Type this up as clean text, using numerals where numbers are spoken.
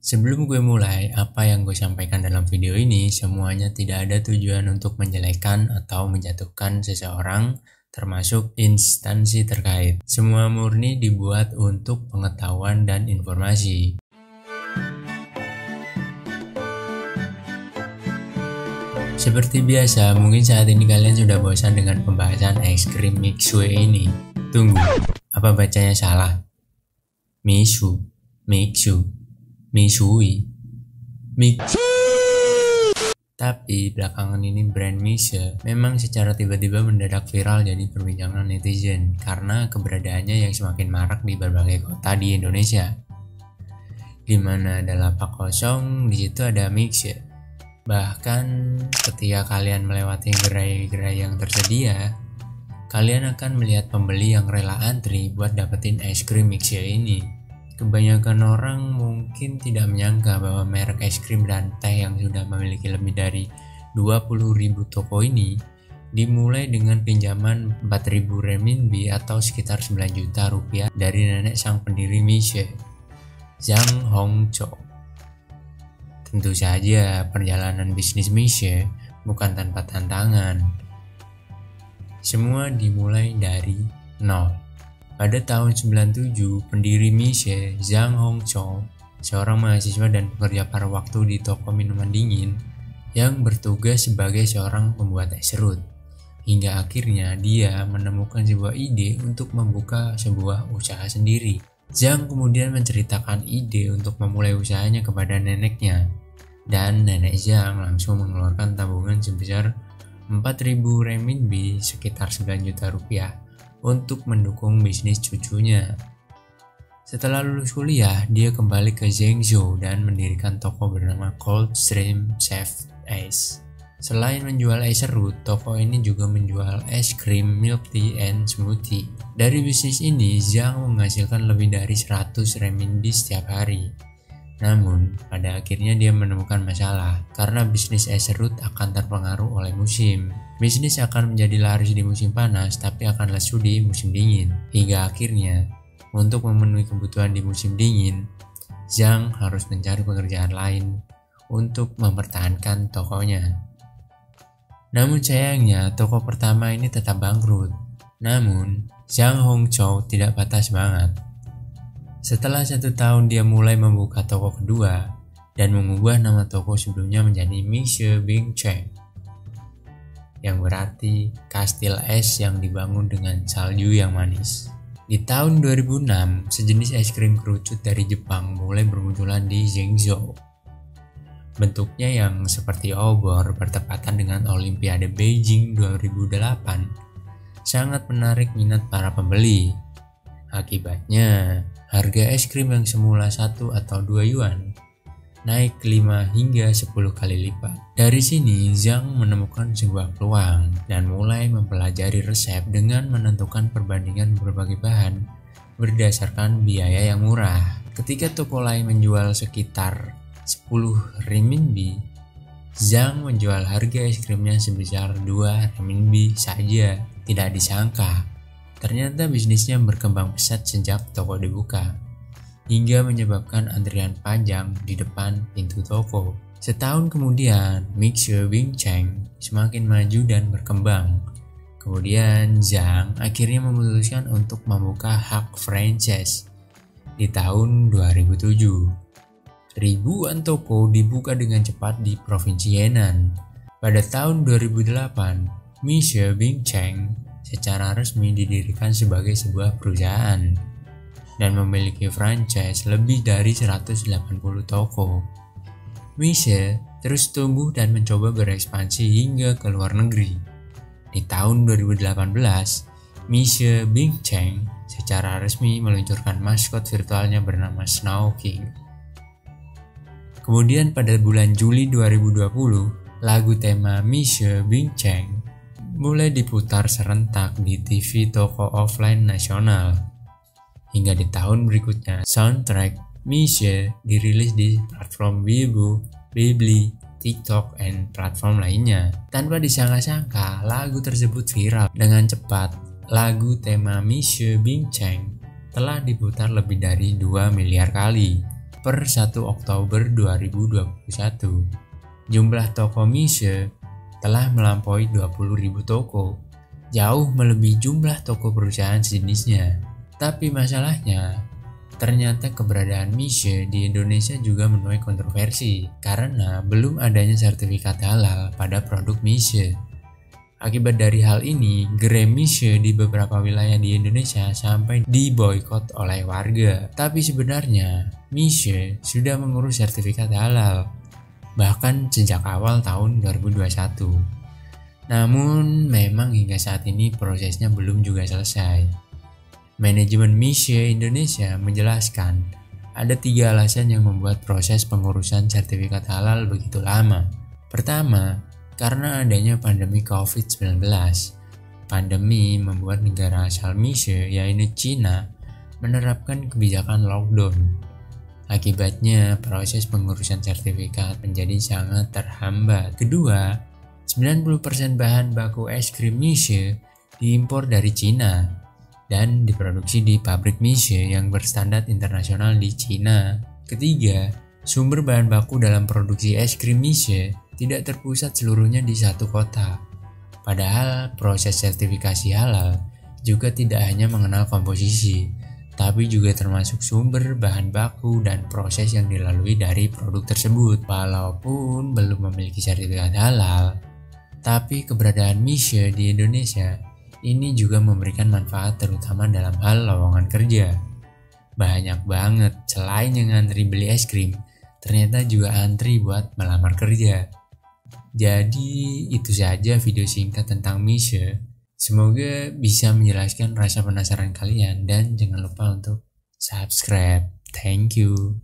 Sebelum gue mulai, apa yang gue sampaikan dalam video ini semuanya tidak ada tujuan untuk menjelekkan atau menjatuhkan seseorang, termasuk instansi terkait. Semua murni dibuat untuk pengetahuan dan informasi. Seperti biasa, mungkin saat ini kalian sudah bosan dengan pembahasan es krim Mixue ini. Tunggu, apa bacanya salah? Mixu, Mixu, Mixui, Mixu. Tapi belakangan ini brand Mixue memang secara tiba-tiba mendadak viral jadi perbincangan netizen karena keberadaannya yang semakin marak di berbagai kota di Indonesia. Di mana ada lapak kosong, di situ ada Mixue. Bahkan ketika kalian melewati gerai-gerai yang tersedia, kalian akan melihat pembeli yang rela antri buat dapetin es krim Mixue ini. Kebanyakan orang mungkin tidak menyangka bahwa merek es krim dan teh yang sudah memiliki lebih dari 20.000 toko ini dimulai dengan pinjaman 4.000 renminbi atau sekitar 9 juta rupiah dari nenek sang pendiri Mixue, Zhang Hongzhou. Tentu saja perjalanan bisnis Mixue bukan tanpa tantangan. Semua dimulai dari nol. Pada tahun 97, pendiri Mixue, Zhang Hongzhou, seorang mahasiswa dan pekerja paruh waktu di toko minuman dingin yang bertugas sebagai seorang pembuat es serut. Hingga akhirnya dia menemukan sebuah ide untuk membuka sebuah usaha sendiri. Zhang kemudian menceritakan ide untuk memulai usahanya kepada neneknya. Dan nenek Zhang langsung mengeluarkan tabungan sebesar 4.000 renminbi sekitar 9 juta rupiah untuk mendukung bisnis cucunya. Setelah lulus kuliah, dia kembali ke Zhengzhou dan mendirikan toko bernama Cold Stream Chef Ice. Selain menjual es serut, toko ini juga menjual es krim, milk tea, and smoothie. Dari bisnis ini, Zhang menghasilkan lebih dari 100 renminbi setiap hari. Namun, pada akhirnya dia menemukan masalah karena bisnis es serut akan terpengaruh oleh musim. Bisnis akan menjadi laris di musim panas tapi akan lesu di musim dingin. Hingga akhirnya, untuk memenuhi kebutuhan di musim dingin, Zhang harus mencari pekerjaan lain untuk mempertahankan tokonya. Namun sayangnya, toko pertama ini tetap bangkrut. Namun, Zhang Hongzhou tidak patah semangat. Setelah 1 tahun dia mulai membuka toko kedua dan mengubah nama toko sebelumnya menjadi Mixue Bingcheng, yang berarti kastil es yang dibangun dengan salju yang manis. Di tahun 2006, sejenis es krim kerucut dari Jepang mulai bermunculan di Zhengzhou. Bentuknya yang seperti obor bertepatan dengan Olimpiade Beijing 2008 sangat menarik minat para pembeli. Akibatnya, harga es krim yang semula 1 atau 2 yuan naik 5 hingga 10 kali lipat. Dari sini, Zhang menemukan sebuah peluang dan mulai mempelajari resep dengan menentukan perbandingan berbagai bahan berdasarkan biaya yang murah. Ketika toko lain menjual sekitar 10 renminbi, Zhang menjual harga es krimnya sebesar 2 renminbi saja. Tidak disangka, ternyata bisnisnya berkembang pesat sejak toko dibuka, hingga menyebabkan antrian panjang di depan pintu toko. Setahun kemudian, Mixue Bingcheng semakin maju dan berkembang. Kemudian Zhang akhirnya memutuskan untuk membuka hak franchise di tahun 2007. Ribuan toko dibuka dengan cepat di Provinsi Henan. Pada tahun 2008, Mixue Bingcheng secara resmi didirikan sebagai sebuah perusahaan dan memiliki franchise lebih dari 180 toko. Mixue terus tumbuh dan mencoba berekspansi hingga ke luar negeri. Di tahun 2018, Mixue Bingcheng secara resmi meluncurkan maskot virtualnya bernama Snow King. Kemudian pada bulan Juli 2020, lagu tema Mixue Bingcheng mulai diputar serentak di TV toko offline nasional. Hingga di tahun berikutnya, soundtrack Mixue dirilis di platform Weibo, Weebly, TikTok, dan platform lainnya. Tanpa disangka-sangka, lagu tersebut viral dengan cepat. Lagu tema Mixue Bingcheng telah diputar lebih dari 2 miliar kali. per 1 Oktober 2021, jumlah toko Mise telah melampaui 20.000 toko, jauh melebihi jumlah toko perusahaan sejenisnya. Tapi masalahnya, ternyata keberadaan Mise di Indonesia juga menuai kontroversi karena belum adanya sertifikat halal pada produk Mise. Akibat dari hal ini, gerai Mise di beberapa wilayah di Indonesia sampai diboikot oleh warga. Tapi sebenarnya, Mise sudah mengurus sertifikat halal, bahkan sejak awal tahun 2021. Namun, memang hingga saat ini prosesnya belum juga selesai. Manajemen Mise Indonesia menjelaskan, ada 3 alasan yang membuat proses pengurusan sertifikat halal begitu lama. Pertama, karena adanya pandemi COVID-19. Pandemi membuat negara asal Mise, yaitu Cina, menerapkan kebijakan lockdown. Akibatnya, proses pengurusan sertifikat menjadi sangat terhambat. Kedua, 90% bahan baku es krim Mise diimpor dari Cina dan diproduksi di pabrik Mise yang berstandar internasional di Cina. Ketiga, sumber bahan baku dalam produksi es krim Mise tidak terpusat seluruhnya di satu kota. Padahal proses sertifikasi halal juga tidak hanya mengenal komposisi, tapi juga termasuk sumber bahan baku dan proses yang dilalui dari produk tersebut. Walaupun belum memiliki sertifikat halal, tapi keberadaan Mise di Indonesia ini juga memberikan manfaat terutama dalam hal lowongan kerja. Banyak banget selain yang antri beli es krim, ternyata juga antri buat melamar kerja. Jadi itu saja video singkat tentang Mise. Semoga bisa menjelaskan rasa penasaran kalian dan jangan lupa untuk subscribe. Thank you.